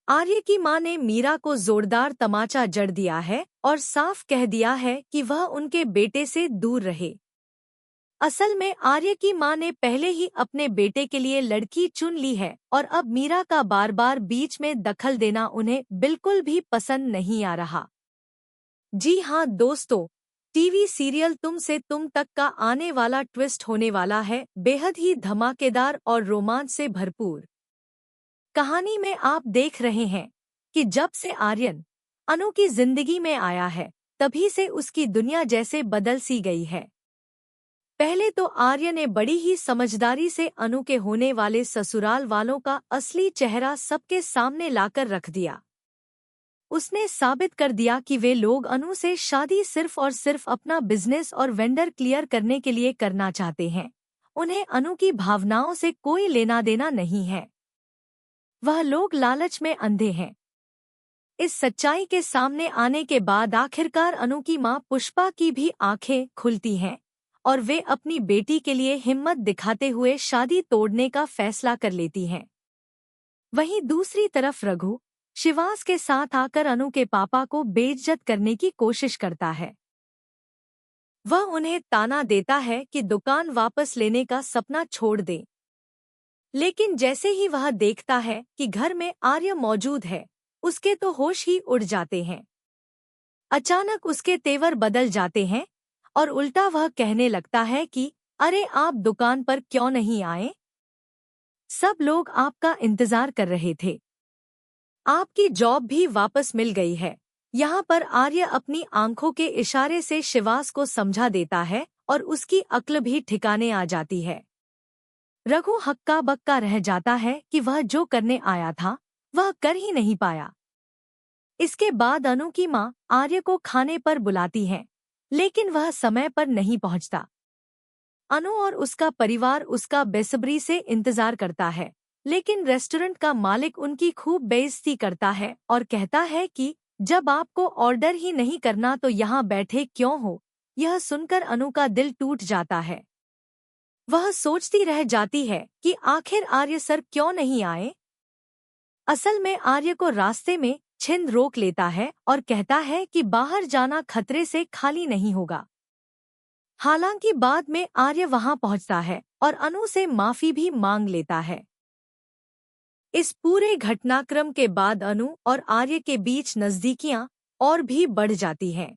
आर्य की मां ने मीरा को जोरदार तमाचा जड़ दिया है और साफ कह दिया है कि वह उनके बेटे से दूर रहे। असल में आर्य की मां ने पहले ही अपने बेटे के लिए लड़की चुन ली है और अब मीरा का बार बार बीच में दखल देना उन्हें बिल्कुल भी पसंद नहीं आ रहा। जी हाँ दोस्तों, टीवी सीरियल तुम से तुम तक का आने वाला ट्विस्ट होने वाला है बेहद ही धमाकेदार और रोमांच से भरपूर। कहानी में आप देख रहे हैं कि जब से आर्यन अनु की जिंदगी में आया है तभी से उसकी दुनिया जैसे बदल सी गई है। पहले तो आर्य ने बड़ी ही समझदारी से अनु के होने वाले ससुराल वालों का असली चेहरा सबके सामने लाकर रख दिया। उसने साबित कर दिया कि वे लोग अनु से शादी सिर्फ और सिर्फ अपना बिजनेस और वेंडर क्लियर करने के लिए करना चाहते हैं। उन्हें अनु की भावनाओं से कोई लेना देना नहीं है। वह लोग लालच में अंधे हैं। इस सच्चाई के सामने आने के बाद आखिरकार अनु की मां पुष्पा की भी आंखें खुलती हैं और वे अपनी बेटी के लिए हिम्मत दिखाते हुए शादी तोड़ने का फैसला कर लेती हैं। वहीं दूसरी तरफ रघु शिवास के साथ आकर अनु के पापा को बेइज्जत करने की कोशिश करता है। वह उन्हें ताना देता है कि दुकान वापस लेने का सपना छोड़ दें। लेकिन जैसे ही वह देखता है कि घर में आर्य मौजूद है, उसके तो होश ही उड़ जाते हैं। अचानक उसके तेवर बदल जाते हैं और उल्टा वह कहने लगता है कि अरे आप दुकान पर क्यों नहीं आए? सब लोग आपका इंतजार कर रहे थे। आपकी जॉब भी वापस मिल गई है। यहाँ पर आर्य अपनी आंखों के इशारे से शिवास को समझा देता है और उसकी अक्ल भी ठिकाने आ जाती है। रघु हक्का बक्का रह जाता है कि वह जो करने आया था वह कर ही नहीं पाया। इसके बाद अनु की मां आर्य को खाने पर बुलाती है, लेकिन वह समय पर नहीं पहुंचता। अनु और उसका परिवार उसका बेसब्री से इंतजार करता है, लेकिन रेस्टोरेंट का मालिक उनकी खूब बेइज्जती करता है और कहता है कि जब आपको ऑर्डर ही नहीं करना तो यहाँ बैठे क्यों हो। यह सुनकर अनु का दिल टूट जाता है। वह सोचती रह जाती है कि आखिर आर्य सर क्यों नहीं आए। असल में आर्य को रास्ते में छिंद रोक लेता है और कहता है कि बाहर जाना खतरे से खाली नहीं होगा। हालांकि बाद में आर्य वहां पहुंचता है और अनु से माफी भी मांग लेता है। इस पूरे घटनाक्रम के बाद अनु और आर्य के बीच नजदीकियां और भी बढ़ जाती हैं।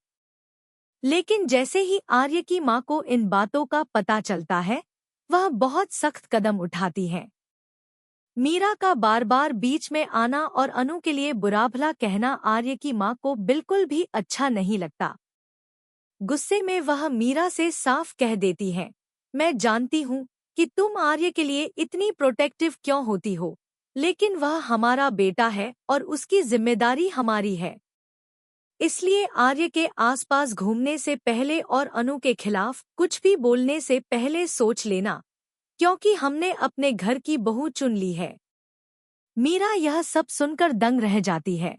लेकिन जैसे ही आर्य की मां को इन बातों का पता चलता है, वह बहुत सख्त कदम उठाती हैं। मीरा का बार बार बीच में आना और अनु के लिए बुरा भला कहना आर्य की मां को बिल्कुल भी अच्छा नहीं लगता। गुस्से में वह मीरा से साफ कह देती है, मैं जानती हूँ कि तुम आर्य के लिए इतनी प्रोटेक्टिव क्यों होती हो, लेकिन वह हमारा बेटा है और उसकी जिम्मेदारी हमारी है। इसलिए आर्य के आसपास घूमने से पहले और अनु के खिलाफ कुछ भी बोलने से पहले सोच लेना, क्योंकि हमने अपने घर की बहू चुन ली है। मीरा यह सब सुनकर दंग रह जाती है।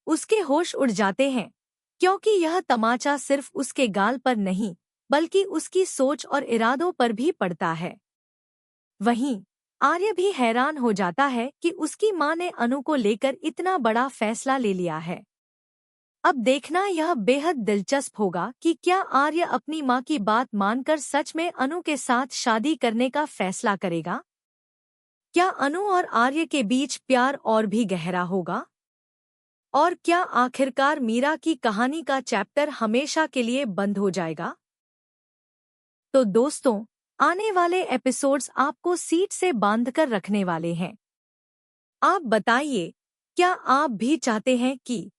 उसके होश उड़ जाते हैं, क्योंकि यह तमाचा सिर्फ उसके गाल पर नहीं बल्कि उसकी सोच और इरादों पर भी पड़ता है। वहीं आर्य भी हैरान हो जाता है कि उसकी मां ने अनु को लेकर इतना बड़ा फैसला ले लिया है। अब देखना यह बेहद दिलचस्प होगा कि क्या आर्य अपनी मां की बात मानकर सच में अनु के साथ शादी करने का फैसला करेगा। क्या अनु और आर्य के बीच प्यार और भी गहरा होगा? और क्या आखिरकार मीरा की कहानी का चैप्टर हमेशा के लिए बंद हो जाएगा? तो दोस्तों, आने वाले एपिसोड्स आपको सीट से बांधकर रखने वाले हैं। आप बताइए, क्या आप भी चाहते हैं कि